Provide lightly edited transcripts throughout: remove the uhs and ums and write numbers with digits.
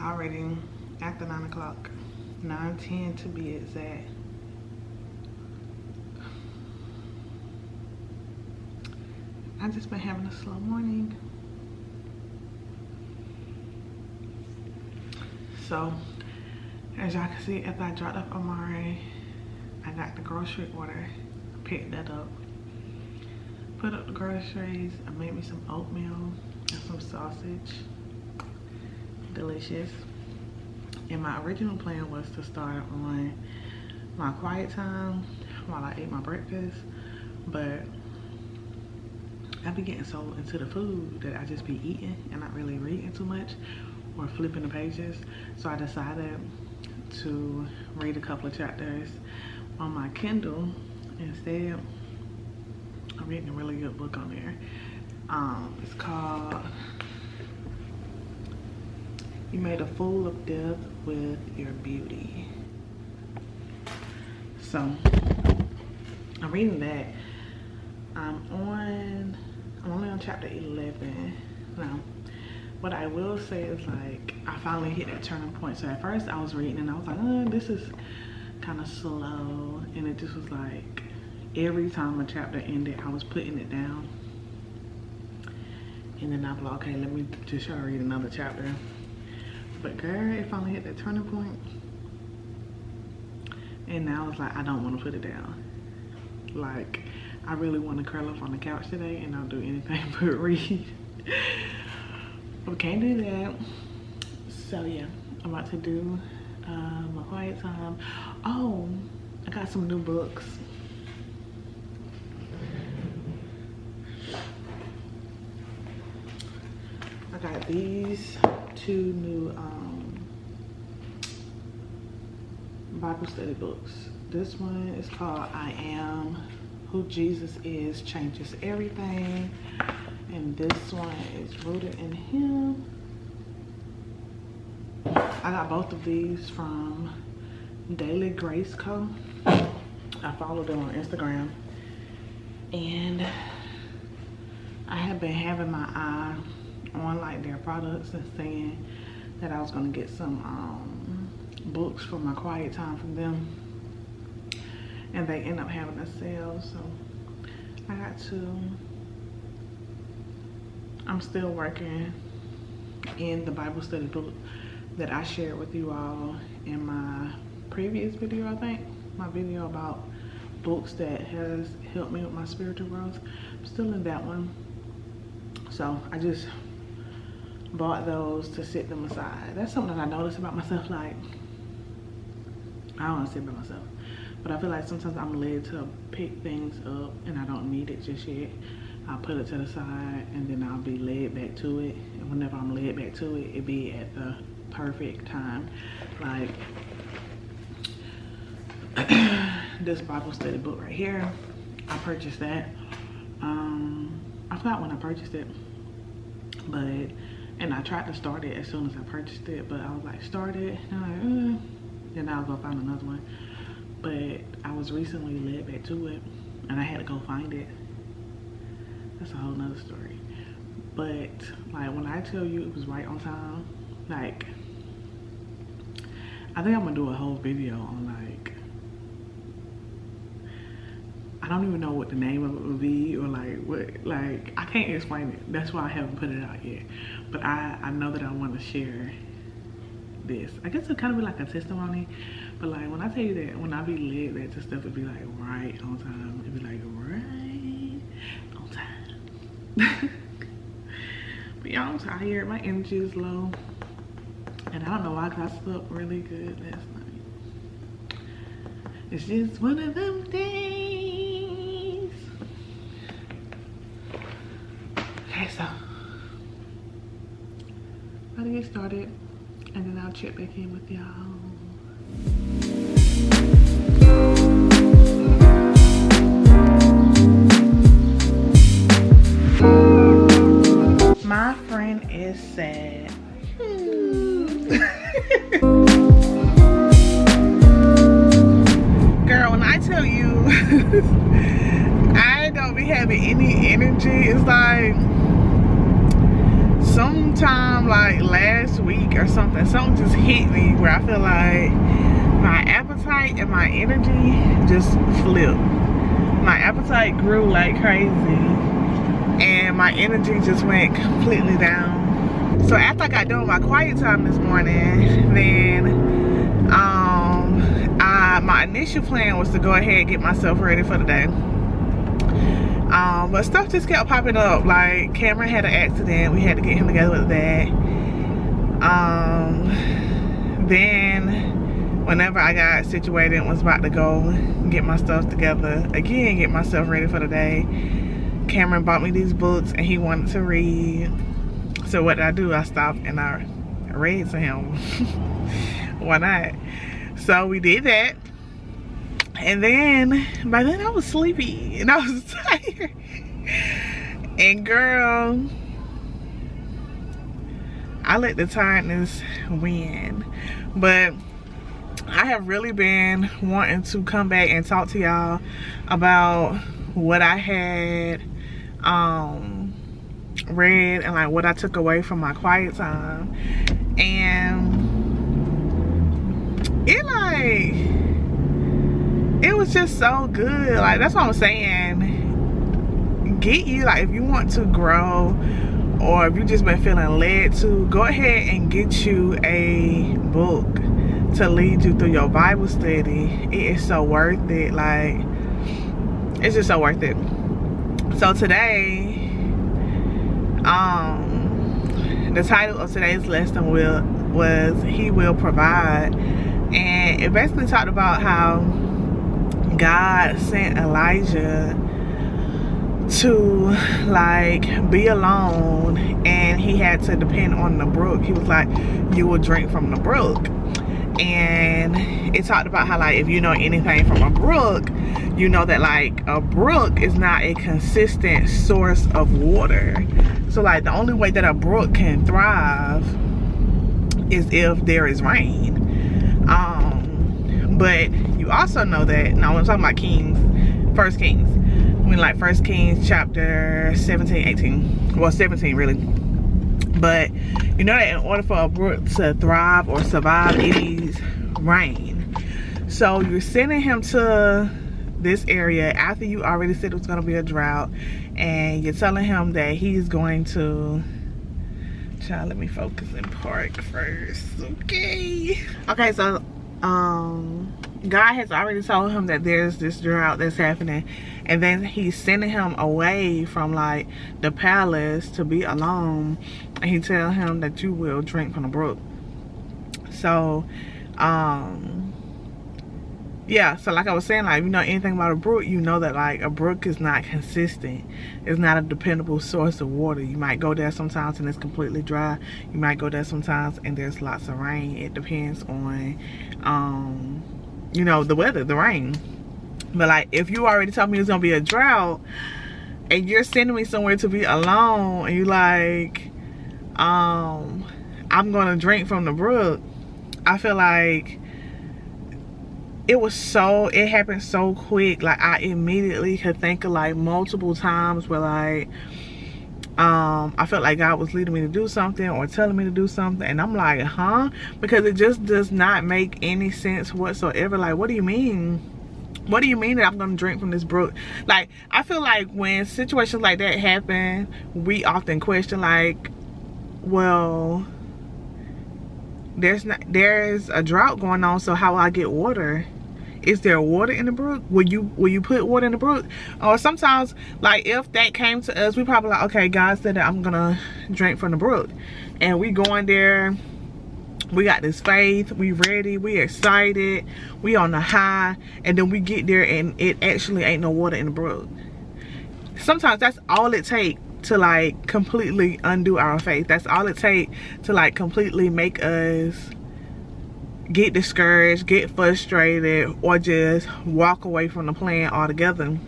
already after 9 o'clock, 9:10 to be exact. I've just been having a slow morning. So, as y'all can see, after I dropped off Amari, I got the grocery order, picked that up, put up the groceries, I made me some oatmeal and some sausage. Delicious. And my original plan was to start on my quiet time while I ate my breakfast, but I be getting so into the food that I just be eating and not really reading too much or flipping the pages. So I decided to read a couple of chapters on my Kindle instead. I'm reading a really good book on there. It's called You Made a Fool of Death with Your Beauty. So I'm reading that. I'm only on chapter 11 now. What I will say is, like, I finally hit that turning point. So at first I was reading and I was like, oh, this is kind of slow, and it just was like every time a chapter ended I was putting it down, and then I was like, okay, let me just try to read another chapter. But girl, it finally hit that turning point, and now it's like I don't want to put it down. Like, I really want to curl up on the couch today and not do anything but read. But we can't do that. So yeah, I'm about to do my quiet time. Oh, I got some new books. I got these two new Bible study books. This one is called I Am Who Jesus Is Changes Everything, and this one is Rooted in Him. I got both of these from Daily Grace Co. I follow them on Instagram, and I have been having my eye on like their products and saying that I was gonna get some books for my quiet time from them, and they end up having a sale, so I got to. I'm still working in the Bible study book that I shared with you all in my previous video. I think my video about books that has helped me with my spiritual growth. I'm still in that one, so I just bought those to set them aside. That's something that I noticed about myself. Like, I don't want to say about myself, but I feel like sometimes I'm led to pick things up and I don't need it just yet. I'll put it to the side and then I'll be led back to it, and whenever I'm led back to it, it be at the perfect time. Like this Bible study book right here, I purchased that. I forgot when I purchased it, but and I tried to start it as soon as I purchased it, but I was like, start it, and I'm like, then I'll go find another one. But I was recently led back to it and I had to go find it. That's a whole nother story. But like, when I tell you it was right on time, like, I think I'm gonna do a whole video on, like, I don't even know what the name of it would be, or like what, like, I can't explain it. That's why I haven't put it out yet. But I know that I want to share this. I guess it'll kind of be like a testimony, but like, when I tell you that when I be led back to stuff, it'd be like right on time. It'd be like right on time. But y'all, I'm tired. My energy is low, and I don't know why, because I slept really good last night. It's just one of them days. Okay, so about to get started, and then I'll check back in with y'all. My friend is sad. Girl, when I tell you I don't be having any energy, it's like sometimes sometime like last week or something just hit me where I feel like my appetite and my energy just flipped. My appetite grew like crazy and my energy just went completely down. So after I got done with my quiet time this morning, then my initial plan was to go ahead and get myself ready for the day. But stuff just kept popping up. Like Cameron had an accident, we had to get him together with that. Then whenever I got situated and was about to go get my stuff together again, get myself ready for the day, Cameron bought me these books and he wanted to read. So what did I do? I stopped and I read to him. Why not? So we did that. And then by then I was sleepy and I was tired. And girl, I let the tiredness win. But I have really been wanting to come back and talk to y'all about what I had read and like what I took away from my quiet time. And it was just so good. Like that's what I'm saying. Get you, like if you want to grow or if you just been feeling led to, go ahead and get you a book to lead you through your Bible study. It is so worth it. Like it's just so worth it. So today, the title of today's lesson was He Will Provide, and it basically talked about how God sent Elijah to like be alone and he had to depend on the brook. He was like, you will drink from the brook. And it talked about how like if you know anything from a brook, you know that like a brook is not a consistent source of water. So like the only way that a brook can thrive is if there is rain. But you also know that, now I'm talking about Kings, 1 Kings. I mean like 1 Kings chapter 17, 18. Well 17 really. But you know that in order for a brook to thrive or survive, it needs rain. So you're sending him to this area after you already said it was going to be a drought, and you're telling him that he's going to, child, let me focus and park first. Okay, so God has already told him that there's this drought that's happening, and then he's sending him away from like the palace to be alone, and he tell him that you will drink from the brook. So yeah, so like I was saying, like, you know anything about a brook, you know that like a brook is not consistent. It's not a dependable source of water. You might go there sometimes and it's completely dry. You might go there sometimes and there's lots of rain. It depends on you know, the weather, the rain. But like if you already told me it's gonna be a drought and you're sending me somewhere to be alone and you like I'm gonna drink from the brook, I feel like it happened so quick. Like I immediately could think of like multiple times where like I felt like God was leading me to do something or telling me to do something, and I'm like, huh? Because it just does not make any sense whatsoever. Like, what do you mean? What do you mean that I'm gonna drink from this brook? Like, I feel like when situations like that happen, we often question like, well, there's a drought going on, so how will I get water? Is there water in the brook? Will you put water in the brook? Or sometimes, like if that came to us, we probably like, okay, God said that I'm gonna drink from the brook, and we going there, we got this faith, we ready, we excited, we on the high, and then we get there and it actually ain't no water in the brook. Sometimes that's all it takes to like completely undo our faith. That's all it takes to like completely make us get discouraged, get frustrated, or just walk away from the plan altogether.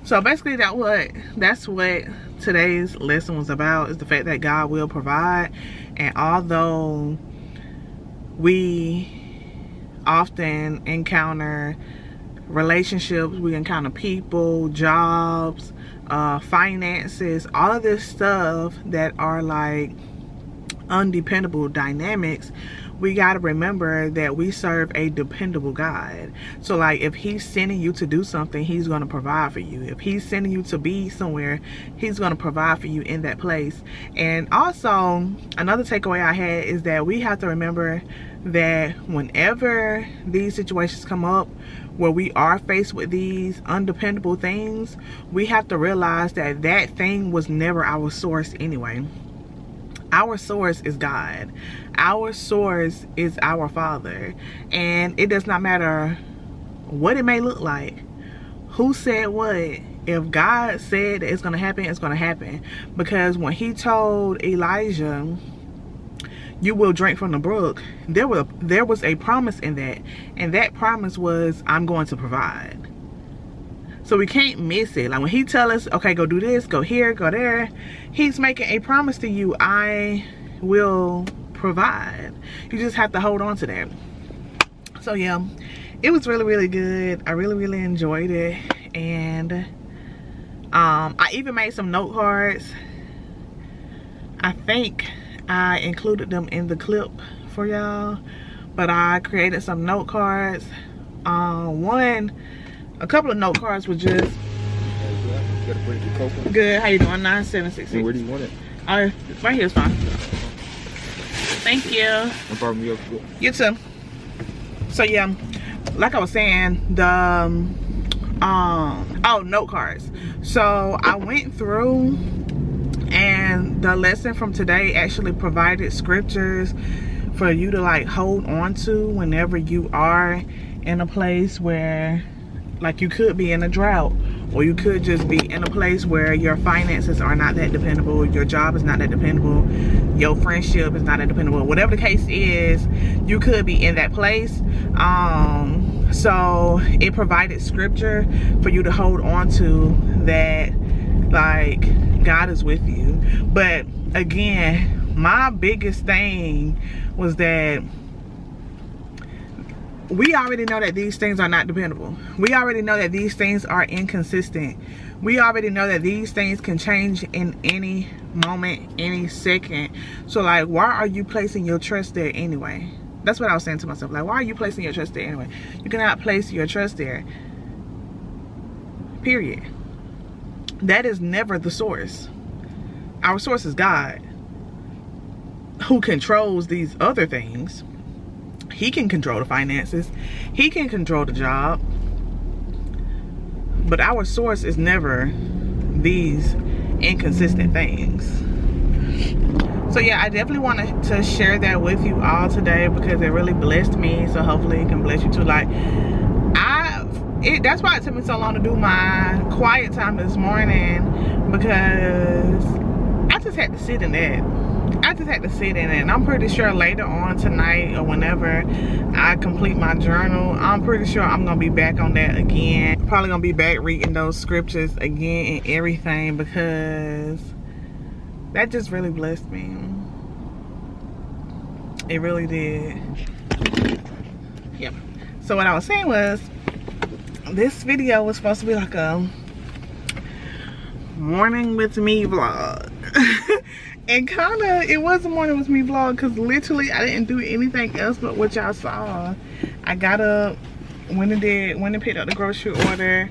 So basically that's what today's lesson was about, is the fact that God will provide. And although we often encounter relationships, we encounter people, jobs, finances, all of this stuff that are like undependable dynamics, we got to remember that we serve a dependable God. So like, if he's sending you to do something, he's going to provide for you. If he's sending you to be somewhere, he's going to provide for you in that place. And also, another takeaway I had is that we have to remember that whenever these situations come up where we are faced with these undependable things, we have to realize that that thing was never our source anyway. Our source is God. Our source is our Father. And it does not matter what it may look like, who said what. If God said that it's going to happen, it's going to happen. Because when he told Elijah, you will drink from the brook, there was a promise in that. And that promise was, I'm going to provide. So we can't miss it. Like when he tell us, okay, go do this, go here, go there, he's making a promise to you, I will provide. You just have to hold on to that. So yeah, it was really, really good. I really, really enjoyed it. And I even made some note cards. I think I included them in the clip for y'all, but I created some note cards. A couple of note cards were just good. How you doing? 9766. Where do you want it? Right here is fine. Thank you. No problem. You too. So yeah, like I was saying, the note cards. So I went through, and the lesson from today actually provided scriptures for you to like hold on to whenever you are in a place where, like, you could be in a drought, or you could just be in a place where your finances are not that dependable, your job is not that dependable, your friendship is not that dependable. Whatever the case is, you could be in that place. So it provided scripture for you to hold on to, that like God is with you. But again, my biggest thing was that we already know that these things are not dependable. We already know that these things are inconsistent. We already know that these things can change in any moment, any second. So like, why are you placing your trust there anyway? That's what I was saying to myself. Like, why are you placing your trust there anyway? You cannot place your trust there. Period. That is never the source. Our source is God, who controls these other things. He can control the finances. He can control the job. But our source is never these inconsistent things. So yeah, I definitely wanted to share that with you all today because it really blessed me. So hopefully it can bless you too. Like, that's why it took me so long to do my quiet time this morning, because I just had to sit in that. I just had to sit in it. And I'm pretty sure later on tonight, or whenever I complete my journal, I'm pretty sure I'm gonna be back on that again. Probably gonna be back reading those scriptures again and everything, because that just really blessed me. It really did. Yep. So what I was saying was, this video was supposed to be like a morning with me vlog. And kinda, it was a morning with me vlog, because literally I didn't do anything else but what y'all saw. I got up, went and picked up the grocery order,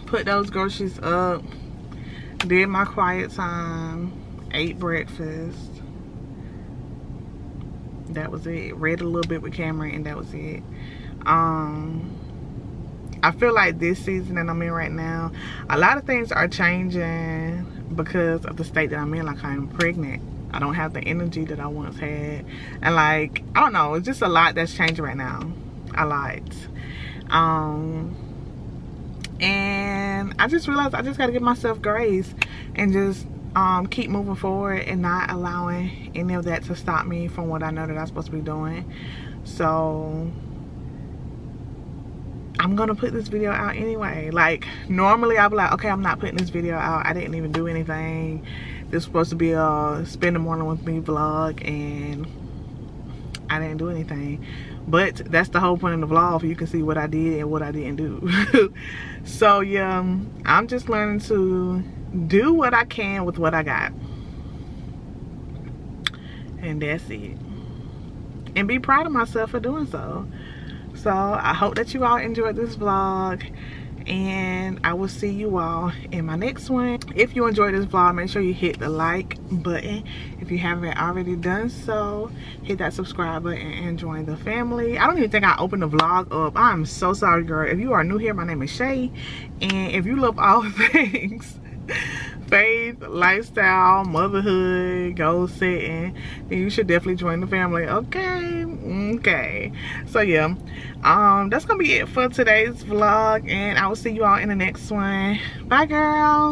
put those groceries up, did my quiet time, ate breakfast. That was it. Read a little bit with Cameron, and that was it. I feel like this season that I'm in right now, a lot of things are changing because of the state that I'm in. Like, I'm pregnant. I don't have the energy that I once had. And like, I don't know, it's just a lot that's changing right now. A lot. And I just realized I just gotta give myself grace and just keep moving forward and not allowing any of that to stop me from what I know that I'm supposed to be doing. So I'm gonna put this video out anyway. Like, normally I'd be like, okay, I'm not putting this video out. I didn't even do anything. This was supposed to be a spend the morning with me vlog, and I didn't do anything. But that's the whole point of the vlog, you can see what I did and what I didn't do. So yeah, I'm just learning to do what I can with what I got. And that's it. And be proud of myself for doing so. So I hope that you all enjoyed this vlog, and I will see you all in my next one. If you enjoyed this vlog, make sure you hit the like button. If you haven't already done so, hit that subscribe button and join the family. I don't even think I opened the vlog up. I'm so sorry, girl. If you are new here, my name is Shay, and if you love all things faith, lifestyle, motherhood, goal setting, then you should definitely join the family. Okay, so yeah, that's gonna be it for today's vlog, and I will see you all in the next one. Bye, girl.